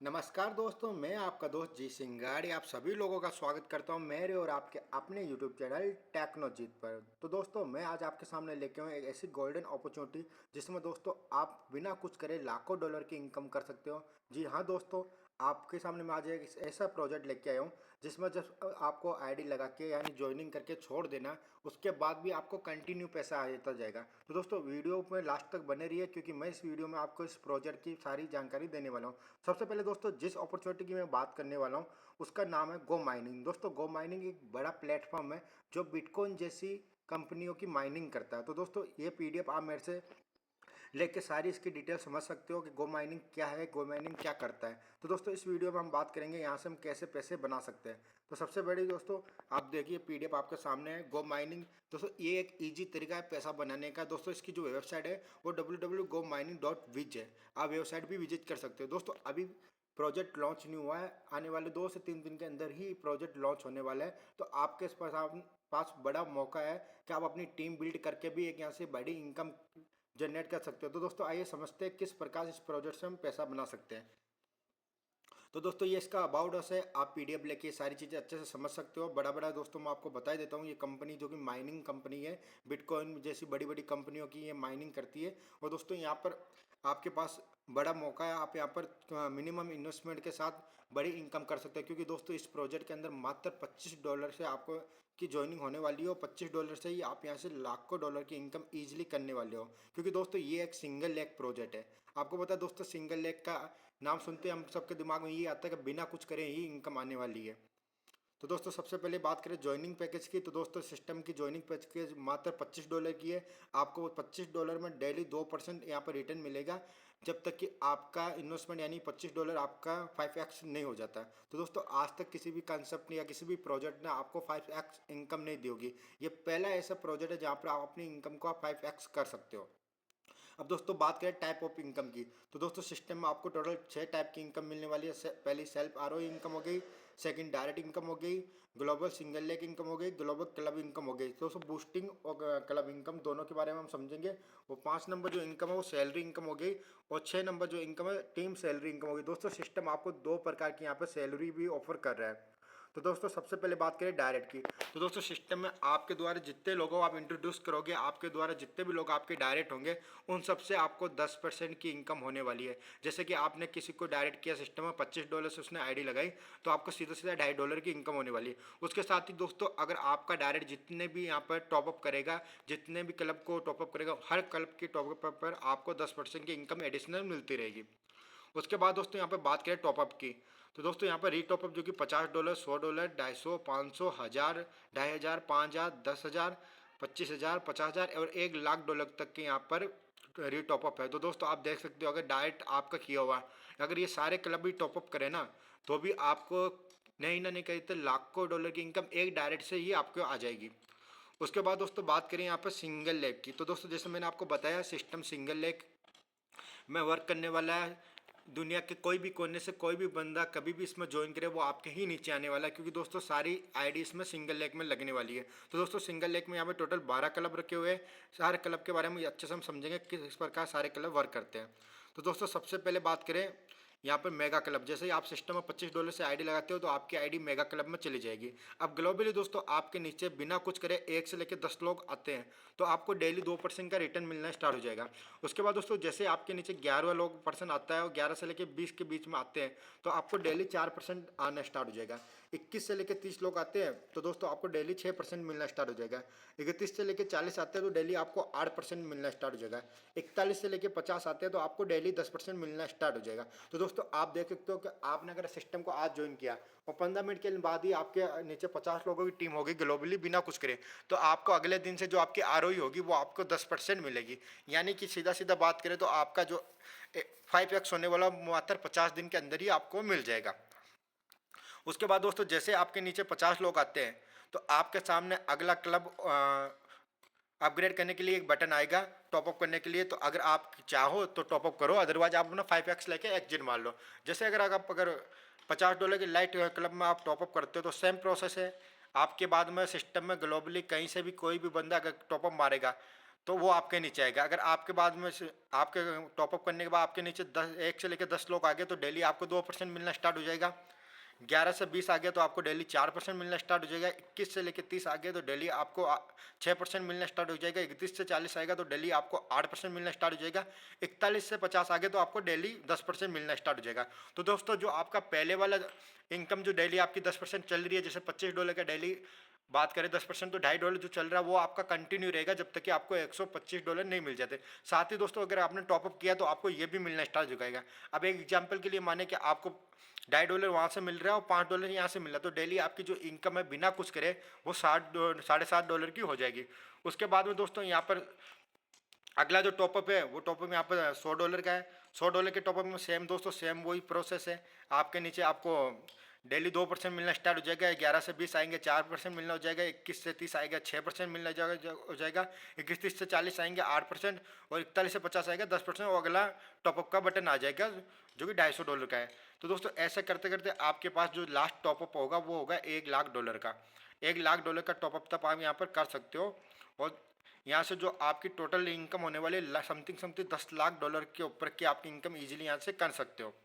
नमस्कार दोस्तों, मैं आपका दोस्त जी सिंगाड़ी आप सभी लोगों का स्वागत करता हूं मेरे और आपके अपने यूट्यूब चैनल टेक्नोजीत पर। तो दोस्तों, मैं आज आपके सामने लेके आऊँ एक ऐसी गोल्डन अपॉर्चुनिटी जिसमें दोस्तों आप बिना कुछ करे लाखों डॉलर की इनकम कर सकते हो। जी हाँ दोस्तों, आपके सामने मैं आज एक ऐसा प्रोजेक्ट लेके आया हूँ जिसमें जब आपको आईडी लगा के यानी ज्वाइनिंग करके छोड़ देना, उसके बाद भी आपको कंटिन्यू पैसा आता जाएगा। तो दोस्तों, वीडियो में लास्ट तक बने रहिए क्योंकि मैं इस वीडियो में आपको इस प्रोजेक्ट की सारी जानकारी देने वाला हूँ। सबसे पहले दोस्तों, जिस अपॉर्चुनिटी की मैं बात करने वाला हूँ उसका नाम है गो माइनिंग। दोस्तों, गो माइनिंग एक बड़ा प्लेटफॉर्म है जो बिटकॉइन जैसी कंपनियों की माइनिंग करता है। तो दोस्तों, ये पीडीएफ आप मेरे से लेके सारी इसकी डिटेल समझ सकते हो कि गो माइनिंग क्या है, गो माइनिंग क्या करता है। तो दोस्तों, इस वीडियो में हम बात करेंगे यहाँ से हम कैसे पैसे बना सकते हैं। तो सबसे बड़ी दोस्तों, आप देखिए पीडीएफ आपके सामने है गो माइनिंग। दोस्तों, ये एक इजी तरीका है पैसा बनाने का। दोस्तों, इसकी जो वेबसाइट है वो www.gomining.biz है। आप वेबसाइट भी विजिट कर सकते हो। दोस्तों, अभी प्रोजेक्ट लॉन्च नहीं हुआ है, आने वाले 2 से 3 दिन के अंदर ही प्रोजेक्ट लॉन्च होने वाला है। तो आपके पास बड़ा मौका है कि आप अपनी टीम बिल्ड करके भी एक यहाँ से बड़ी इनकम जनरेट कर सकते हो। तो दोस्तों, आइए समझते हैं किस प्रकार इस प्रोजेक्ट से हम पैसा बना सकते हैं। तो दोस्तों, ये इसका अबाउट अस है। आप पीडीएफ लेके सारी चीज़ें अच्छे से समझ सकते हो। बड़ा बड़ा दोस्तों मैं आपको बता ही देता हूँ, ये कंपनी जो कि माइनिंग कंपनी है, बिटकॉइन जैसी बड़ी बड़ी कंपनियों की ये माइनिंग करती है। और दोस्तों, यहाँ पर आपके पास बड़ा मौका है। आप यहाँ पर मिनिमम इन्वेस्टमेंट के साथ बड़ी इनकम कर सकते हैं क्योंकि दोस्तों इस प्रोजेक्ट के अंदर मात्र $25 से आपको की ज्वाइनिंग होने वाली हो। $25 से ही आप यहाँ से लाखों डॉलर की इनकम ईजिली करने वाले हो क्योंकि दोस्तों ये एक सिंगल लेग प्रोजेक्ट है। आपको पता है दोस्तों, सिंगल लेग का नाम सुनते हम सबके दिमाग में ये आता है कि बिना कुछ करे ही इनकम आने वाली है। तो दोस्तों, सबसे पहले बात करें ज्वाइनिंग पैकेज की। तो दोस्तों, सिस्टम की ज्वाइनिंग पैकेज मात्र $25 की है। आपको वो $25 में डेली 2% यहाँ पर रिटर्न मिलेगा जब तक कि आपका इन्वेस्टमेंट यानी $25 आपका 5x नहीं हो जाता। तो दोस्तों, आज तक किसी भी कंसेप्ट ने या किसी भी प्रोजेक्ट ने आपको 5x इनकम नहीं दी होगी। ये पहला ऐसा प्रोजेक्ट है जहाँ पर आप अपनी इनकम को आप 5x कर सकते हो। अब दोस्तों, बात करें टाइप ऑफ इनकम की। तो दोस्तों, सिस्टम में आपको टोटल 6 टाइप की इनकम मिलने वाली है। पहली सेल्फ आरओ इनकम हो गई, सेकंड डायरेक्ट इनकम हो गई, ग्लोबल सिंगल लेग इनकम हो गई, ग्लोबल क्लब इनकम हो गई। तो दोस्तों, बूस्टिंग और क्लब इनकम दोनों के बारे में हम समझेंगे। वो 5 नंबर जो इनकम है वो सैलरी इनकम हो गई और 6 नंबर जो इनकम है टीम सैलरी इनकम हो गई। दोस्तों, सिस्टम आपको 2 प्रकार की यहाँ पर सैलरी भी ऑफर कर रहा है। तो दोस्तों, सबसे पहले बात करें डायरेक्ट की। तो दोस्तों, सिस्टम में आपके द्वारा जितने लोगों को आप इंट्रोड्यूस करोगे, आपके द्वारा जितने भी लोग आपके डायरेक्ट होंगे, उन सबसे आपको 10% की इनकम होने वाली है। जैसे कि आपने किसी को डायरेक्ट किया सिस्टम में, $25 से उसने आईडी लगाई, तो आपको सीधा सीधा $2.5 की इनकम होने वाली है। उसके साथ ही दोस्तों, अगर आपका डायरेक्ट जितने भी यहाँ पर टॉपअप करेगा, जितने भी क्लब को टॉपअप करेगा, हर क्लब की टॉपअप पर आपको 10% की इनकम एडिशनल मिलती रहेगी। उसके बाद दोस्तों, यहाँ पे बात करें टॉपअप की। तो दोस्तों, यहाँ पर रीटॉपअप जो कि $50, $100, 250, 500, 1000, 2500, 5000, 10,000, 25,000, 50,000 और $1,00,000 तक के यहाँ पर रीटॉपअप है। तो दोस्तों, आप देख सकते हो अगर डायरेक्ट आपका किया हुआ, अगर ये सारे क्लब भी टॉपअप करें ना, तो भी आपको नहीं ना नहीं कहते लाखों डॉलर की इनकम एक डायरेक्ट से ही आपको आ जाएगी। उसके बाद दोस्तों, बात करें यहाँ पर सिंगल लेग की। तो दोस्तों, जैसे मैंने आपको बताया, सिस्टम सिंगल लेग में वर्क करने वाला है। दुनिया के कोई भी कोने से कोई भी बंदा कभी भी इसमें ज्वाइन करे वो आपके ही नीचे आने वाला है क्योंकि दोस्तों सारी आईडी इसमें सिंगल लेग में लगने वाली है। तो दोस्तों, सिंगल लेग में यहाँ पे टोटल 12 क्लब रखे हुए हैं। सारे क्लब के बारे में अच्छे से हम समझेंगे किस प्रकार सारे क्लब वर्क करते हैं। तो दोस्तों, सबसे पहले बात करें यहाँ पर मेगा क्लब। जैसे ही आप सिस्टम में $25 से आईडी लगाते हो तो आपकी आईडी मेगा क्लब में चली जाएगी। अब ग्लोबली दोस्तों, आपके नीचे बिना कुछ करे 1 से लेकर 10 लोग आते हैं तो आपको डेली 2% का रिटर्न मिलना स्टार्ट हो जाएगा। उसके बाद दोस्तों, जैसे आपके नीचे 11 लोग पर्सन आता है और 11 से लेकर 20 के बीच में आते हैं तो आपको डेली 4% आना स्टार्ट हो जाएगा। 21 से लेकर 30 लोग आते हैं तो दोस्तों आपको डेली 6% मिलना स्टार्ट हो जाएगा। 31 से लेकर 40 आते हैं तो डेली आपको 8% मिलना स्टार्ट हो जाएगा। 41 से लेकर 50 आते हैं तो आपको डेली 10% मिलना स्टार्ट हो जाएगा। तो दोस्तों, आप देख सकते हो कि आपने अगर सिस्टम को आज ज्वाइन किया और 15 मिनट के बाद ही आपके नीचे 50 लोगों की टीम होगी ग्लोबली बिना कुछ करे, तो आपको अगले दिन से जो आपकी आरओई होगी वो आपको 10% मिलेगी। यानी कि सीधा सीधा बात करें तो आपका जो 5x होने वाला मात्र 50 दिन के अंदर ही आपको मिल जाएगा। उसके बाद दोस्तों, जैसे आपके नीचे 50 लोग आते हैं तो आपके सामने अगला क्लब अपग्रेड करने के लिए एक बटन आएगा टॉपअप करने के लिए। तो अगर आप चाहो तो टॉपअप करो, अदरवाइज आप अपना 5x लेके एग्जिट मार लो। जैसे अगर $50 के लाइट क्लब में आप टॉपअप करते हो तो सेम प्रोसेस है। आपके बाद में सिस्टम में ग्लोबली कहीं से भी कोई भी बंदा अगर टॉपअप मारेगा तो वो आपके नीचे आएगा। अगर आपके बाद में से आपके टॉपअप करने के बाद आपके नीचे 1 से लेकर 10 लोग आ गए तो डेली आपको 2% मिलना स्टार्ट हो जाएगा। 11 से 20 आ गया तो आपको डेली 4% मिलना स्टार्ट हो जाएगा। 21 से लेकर 30 आ गया तो डेली आपको 6% मिलना स्टार्ट हो जाएगा। 31 से 40 आएगा तो डेली आपको 8% मिलना स्टार्ट हो जाएगा। 41 से 50 आ गया तो आपको डेली 10% मिलना स्टार्ट हो जाएगा। तो दोस्तों जो आपका पहले वाला इनकम जो डेली आपकी 10% चल रही है, जैसे $25 का डेली बात करें 10% तो $2.5 जो चल रहा है वो आपका कंटिन्यू रहेगा जब तक कि आपको $125 नहीं मिल जाते। साथ ही दोस्तों अगर आपने टॉपअप किया तो आपको ये भी मिलना स्टार्ट हो जाएगा। अब एक एग्जांपल के लिए माने कि आपको $2.5 वहाँ से मिल रहा है और $5 यहाँ से मिल रहा है, तो डेली आपकी जो इनकम है बिना कुछ करे वो $7.5 की हो जाएगी। उसके बाद में दोस्तों यहाँ पर अगला जो टॉपअप है वो टॉपअप यहाँ पर $100 का है। $100 के टॉपअप में सेम दोस्तों सेम वही प्रोसेस है। आपके नीचे आपको डेली 2% मिलना स्टार्ट हो जाएगा। 11 से 20 आएंगे 4% मिलना हो जाएगा। 21 से 30 आएगा 6% मिलना हो जाएगा। 21 से 40 आएंगे 8% और 41 से 50 आएगा 10% और अगला टॉपअप का बटन आ जाएगा जो कि $250 का है। तो दोस्तों ऐसा करते करते आपके पास जो लास्ट टॉपअप होगा वो होगा $1,00,000 का। $1,00,000 का टॉपअप तब आप यहाँ पर कर सकते हो। और यहाँ से जो आपकी टोटल इनकम होने वाली समथिंग समथिंग $10,00,000 के ऊपर की आपकी इनकम इजीली यहाँ से कर सकते हो।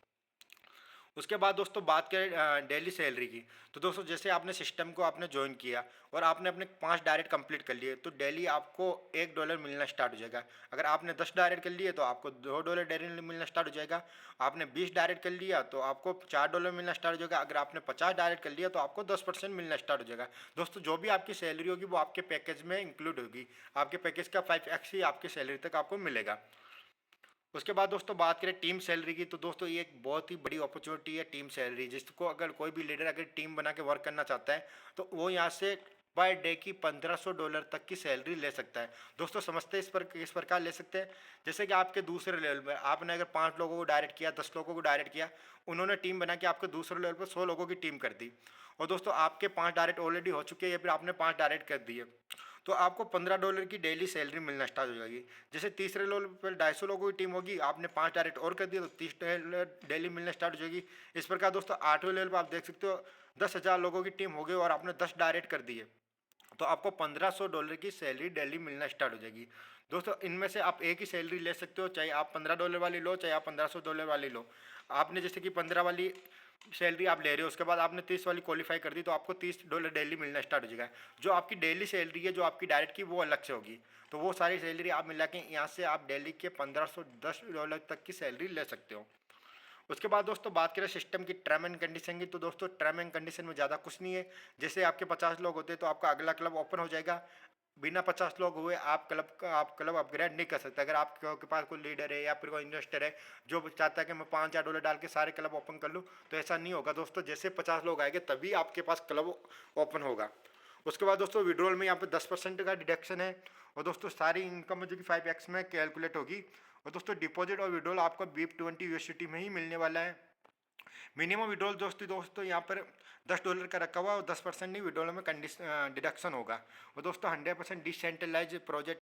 उसके बाद दोस्तों बात करें डेली सैलरी की, तो दोस्तों जैसे आपने सिस्टम को आपने ज्वाइन किया और आपने अपने 5 डायरेक्ट कंप्लीट कर लिए तो डेली आपको $1 मिलना स्टार्ट हो जाएगा। अगर आपने 10 डायरेक्ट कर लिए तो आपको $2 डेली मिलना स्टार्ट हो जाएगा। आपने 20 डायरेक्ट कर लिया तो आपको $4 मिलना स्टार्ट हो जाएगा। अगर आपने 50 डायरेक्ट कर लिया तो आपको 10% मिलना स्टार्ट हो जाएगा। दोस्तों जो भी आपकी सैलरी होगी वो आपके पैकेज में इंक्लूड होगी। आपके पैकेज का 5x ही आपकी सैलरी तक आपको मिलेगा। उसके बाद दोस्तों बात करें टीम सैलरी की, तो दोस्तों ये एक बहुत ही बड़ी अपॉर्चुनिटी है टीम सैलरी, जिसको अगर कोई भी लीडर अगर टीम बना के वर्क करना चाहता है तो वो यहाँ से पर डे की $1,500 तक की सैलरी ले सकता है। दोस्तों समझते हैं इस प्रकार ले सकते हैं, जैसे कि आपके दूसरे लेवल में आपने अगर 5 लोगों को डायरेक्ट किया, 10 लोगों को डायरेक्ट किया, उन्होंने टीम बना के आपके दूसरे लेवल पर 100 लोगों की टीम कर दी और दोस्तों आपके 5 डायरेक्ट ऑलरेडी हो चुके हैं या फिर आपने 5 डायरेक्ट कर दिए तो आपको $15 की डेली सैलरी मिलना स्टार्ट हो जाएगी। जैसे तीसरे लेवल पर 250 लोगों की टीम होगी, आपने 5 डायरेक्ट और कर दिया तो $30 डेली मिलना स्टार्ट हो जाएगी। इस प्रकार दोस्तों 8वें लेवल पर आप देख सकते हो 10,000 लोगों की टीम हो गई और आपने 10 डायरेक्ट कर दिए तो आपको $1,500 की सैलरी डेली मिलना स्टार्ट हो जाएगी। दोस्तों इनमें से आप एक ही सैलरी ले सकते हो, चाहे आप $15 वाली लो चाहे आप $1,500 वाली लो। आपने जैसे कि 15 वाली सैलरी आप ले रहे हो उसके बाद आपने 30 वाली क्वालिफाई कर दी तो आपको $30 डेली मिलना स्टार्ट हो जाएगा। जो आपकी डेली सैलरी है जो आपकी डायरेक्ट की वो अलग से होगी। तो वो सारी सैलरी आप मिला के यहाँ से आप डेली के $1,510 तक की सैलरी ले सकते हो। उसके बाद दोस्तों बात करें सिस्टम की टर्म एंड कंडीशन की, तो दोस्तों टर्म एंड कंडीशन में ज़्यादा कुछ नहीं है। जैसे आपके 50 लोग होते हैं तो आपका अगला क्लब ओपन हो जाएगा। बिना 50 लोग हुए आप क्लब अपग्रेड नहीं कर सकते। अगर आपके पास कोई लीडर है या फिर कोई इन्वेस्टर है जो चाहता है कि मैं $5,000 डाल के सारे क्लब ओपन कर लूँ तो ऐसा नहीं होगा दोस्तों। जैसे 50 लोग आएंगे तभी आपके पास क्लब ओपन होगा। उसके बाद दोस्तों विड्रॉल में यहाँ पे 10% का डिडक्शन है और दोस्तों सारी इनकम जो कि 5x में कैलकुलेट होगी। और दोस्तों डिपॉजिट और विड्रॉल आपको BIP20 USDT में ही मिलने वाला है। मिनिमम विड्रॉल दोस्तों यहाँ पर $10 का रखा हुआ है और 10% नहीं विड्रॉल में डिडक्शन होगा। और दोस्तों 100% डिसेंट्रलाइज प्रोजेक्ट